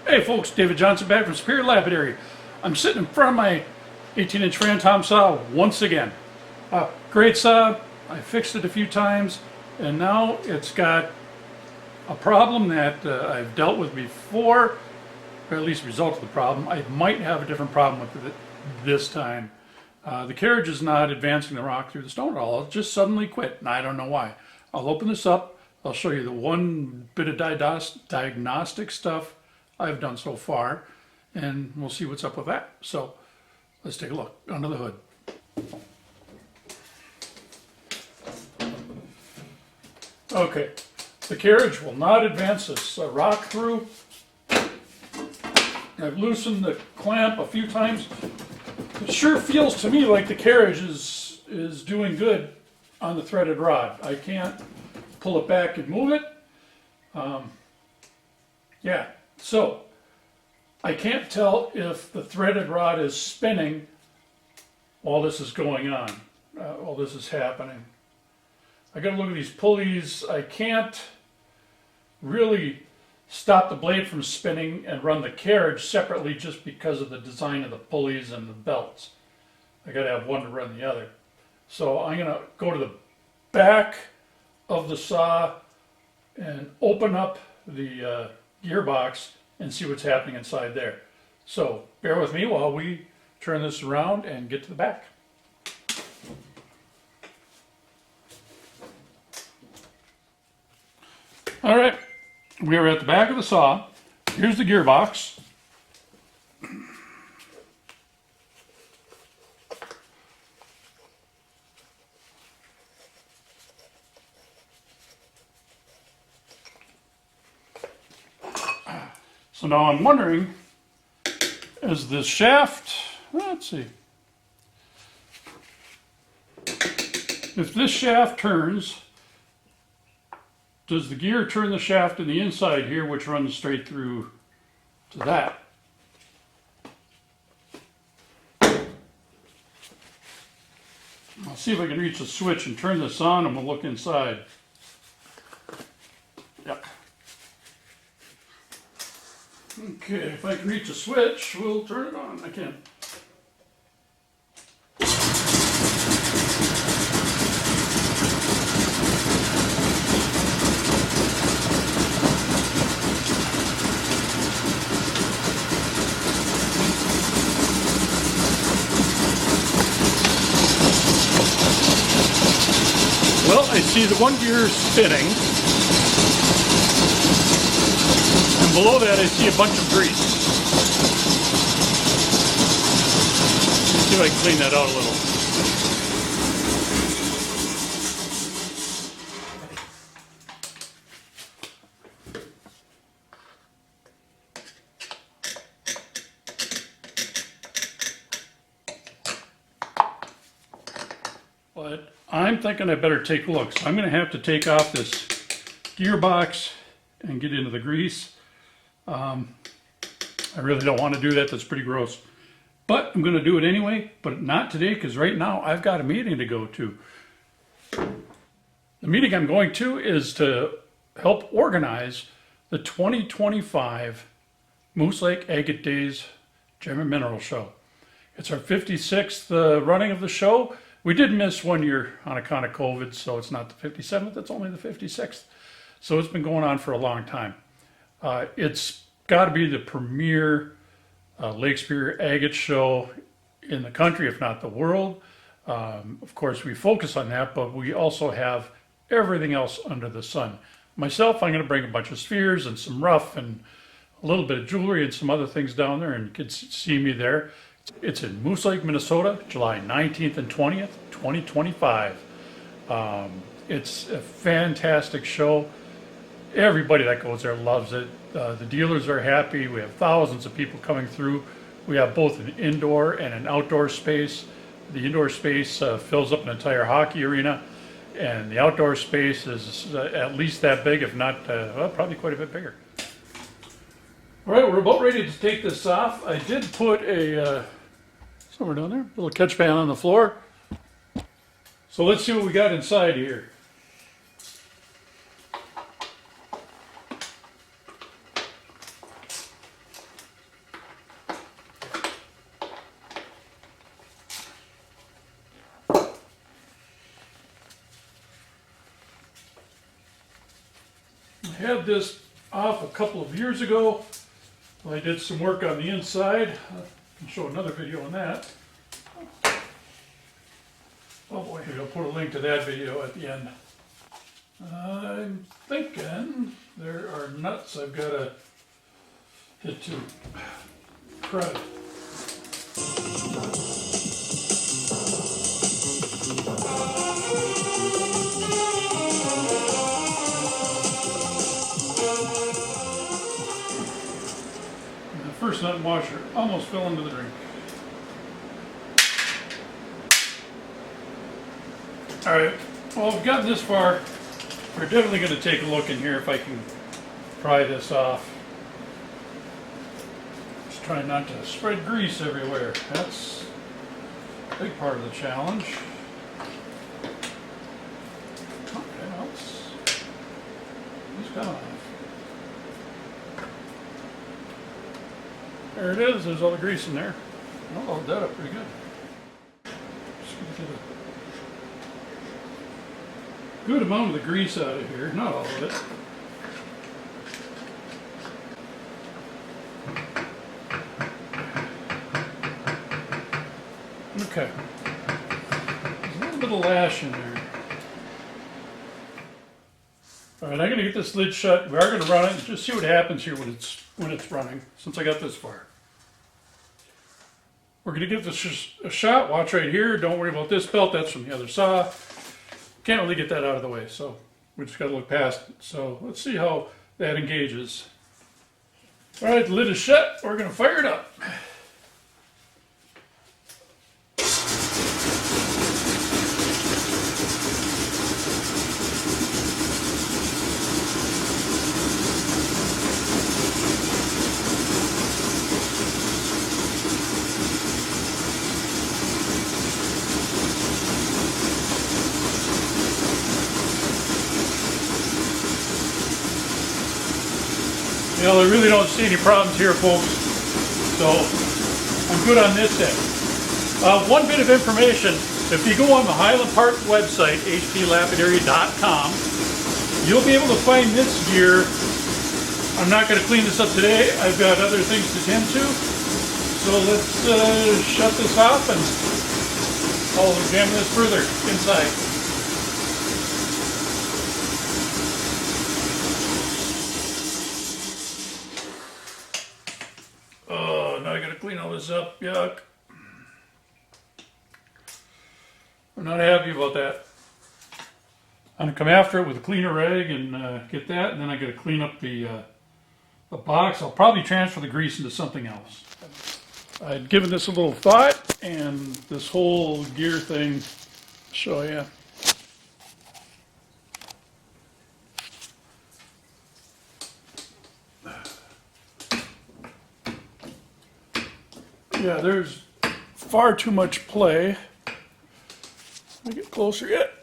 Hey folks, David Johnson back from Superior Lapidary. I'm sitting in front of my 18-inch Frantom saw once again. Great saw, I fixed it a few times, and now it's got a problem that I've dealt with before, or at least result of the problem. I might have a different problem with it this time. The carriage is not advancing the rock through the stone at all. It just suddenly quit, and I don't know why. I'll open this up. I'll show you the one bit of diagnostic stuff I've done so far, and we'll see what's up with that. So let's take a look under the hood. Okay, the carriage will not advance this rock through. I've loosened the clamp a few times. It sure feels to me like the carriage is doing good on the threaded rod. I can't pull it back and move it. Yeah, so I can't tell if the threaded rod is spinning while this is going on, while this is happening. I gotta look at these pulleys. I can't really stop the blade from spinning and run the carriage separately just because of the design of the pulleys and the belts. I gotta have one to run the other. So I'm gonna go to the back of the saw and open up the gearbox and see what's happening inside there. So bear with me while we turn this around and get to the back. All right, we are at the back of the saw. Here's the gearbox. So now I'm wondering, is this shaft, let's see, if this shaft turns, does the gear turn the shaft in the inside here, which runs straight through to that? I'll see if I can reach the switch and turn this on, and we'll look inside. Yep. Okay, if I can reach a switch, we'll turn it on. I can. Well, I see the one gear spinning. And below that I see a bunch of grease. Let's see if I can clean that out a little. But I'm thinking I better take a look. So I'm going to have to take off this gearbox and get into the grease. I really don't want to do that. That's pretty gross. But I'm going to do it anyway, but not today, because right now I've got a meeting to go to. The meeting I'm going to is to help organize the 2025 Moose Lake Agate Days Gem and Mineral Show. It's our 56th running of the show. We did miss 1 year on account of COVID, so it's not the 57th, it's only the 56th. So it's been going on for a long time. It's got to be the premier Lake Superior agate show in the country, if not the world. Of course, we focus on that, but we also have everything else under the sun. Myself, I'm going to bring a bunch of spheres and some rough and a little bit of jewelry and some other things down there, and you can see me there. It's in Moose Lake, Minnesota, July 19th and 20th, 2025. It's a fantastic show. Everybody that goes there loves it. The dealers are happy. We have thousands of people coming through. We have both an indoor and an outdoor space. The indoor space fills up an entire hockey arena, and the outdoor space is at least that big, if not, well, probably quite a bit bigger. All right, we're about ready to take this off. I did put a, somewhere down there, little catch pan on the floor. So let's see what we got inside here. had this off a couple of years ago. I did some work on the inside. I can show another video on that. Oh boy, maybe I'll put a link to that video at the end. I'm thinking there are nuts I've got to hit to credit. The first nut and washer almost fell into the drink. Alright, well, I've gotten this far. We're definitely going to take a look in here if I can pry this off. Just trying not to spread grease everywhere. That's a big part of the challenge. Okay, well, it's coming off. There it is. There's all the grease in there. I'll load that up pretty good. Just gonna get a good amount of the grease out of here, not all of it. Okay. There's a little bit of lash in there. Alright, I'm gonna get this lid shut. We are gonna run it and just see what happens here when it's running, since I got this far. We're gonna give this a shot. Watch right here. Don't worry about this belt, that's from the other saw. Can't really get that out of the way, so we just got to look past it. So let's see how that engages. All right, the lid is shut. We're going to fire it up. You know, I really don't see any problems here, folks, so I'm good on this end. One bit of information, if you go on the Highland Park website, hplapidary.com, you'll be able to find this gear. I'm not going to clean this up today. I've got other things to tend to. So let's shut this off and I'll examine this further inside. Now I gotta clean all this up, yuck. I'm not happy about that. I'm gonna come after it with a cleaner rag and get that, and then I gotta clean up the box. I'll probably transfer the grease into something else. I'd given this a little thought, and this whole gear thing, I'll show you. Yeah, there's far too much play. Let me get closer yet.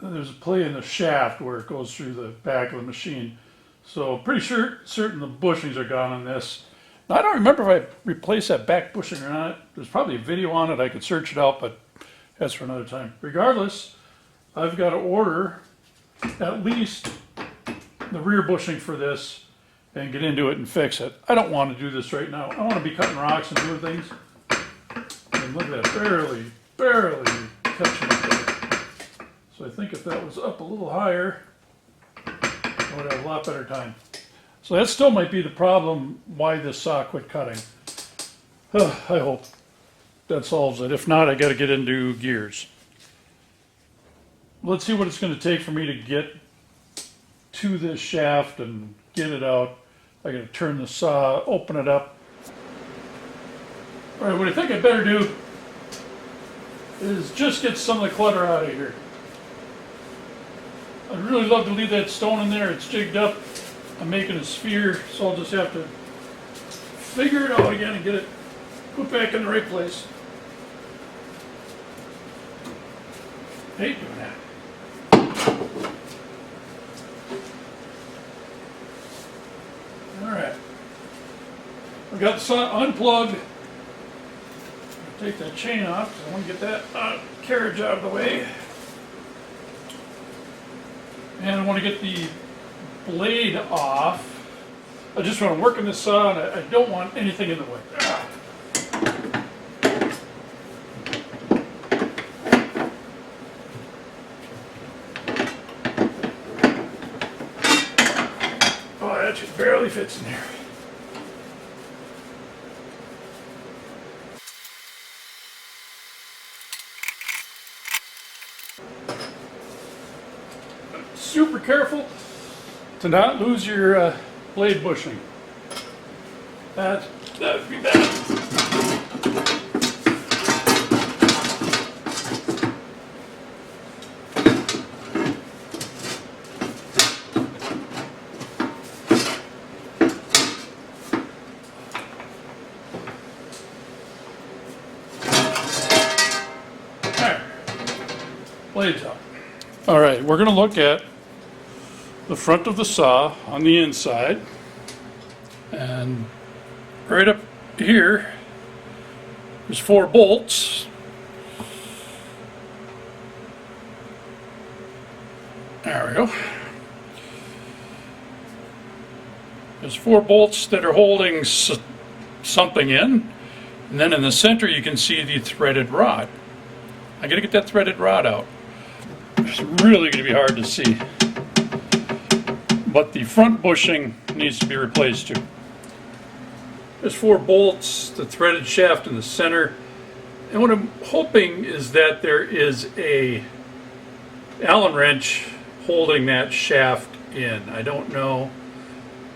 There's a play in the shaft where it goes through the back of the machine. So pretty certain the bushings are gone on this. Now, I don't remember if I replaced that back bushing or not. There's probably a video on it. I could search it out, but that's for another time. Regardless, I've got to order at least the rear bushing for this and get into it and fix it. I don't want to do this right now. I want to be cutting rocks and doing things. And look at that, barely catching it there. So I think if that was up a little higher, I would have a lot better time. So that still might be the problem why this saw quit cutting. I hope that solves it. If not, I got to get into gears. Let's see what it's going to take for me to get to this shaft and get it out. I got to turn the saw, open it up. All right, what I think I better do is just get some of the clutter out of here. I'd really love to leave that stone in there. It's jigged up. I'm making a sphere, so I'll just have to figure it out again and get it put back in the right place. Hate doing that. Alright. I've got the saw unplugged. Take take that chain off, 'cause I want to get that carriage out of the way. And I want to get the blade off. I just want to work in this saw, and I don't want anything in the way. Oh, that just barely fits in there. Super careful to not lose your blade bushing. That would be bad. Alright, blades up. Alright, we're going to look at the front of the saw on the inside, and right up here there's 4 bolts. There we go. There's 4 bolts that are holding something in, and then in the center you can see the threaded rod. I gotta get that threaded rod out. It's really going to be hard to see. But the front bushing needs to be replaced too. There's 4 bolts, the threaded shaft in the center, and what I'm hoping is that there is a Allen wrench holding that shaft in. I don't know,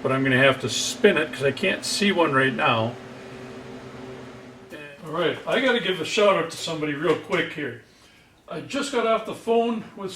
but I'm going to have to spin it because I can't see one right now. Alright, I got to give a shout out to somebody real quick here. I just got off the phone with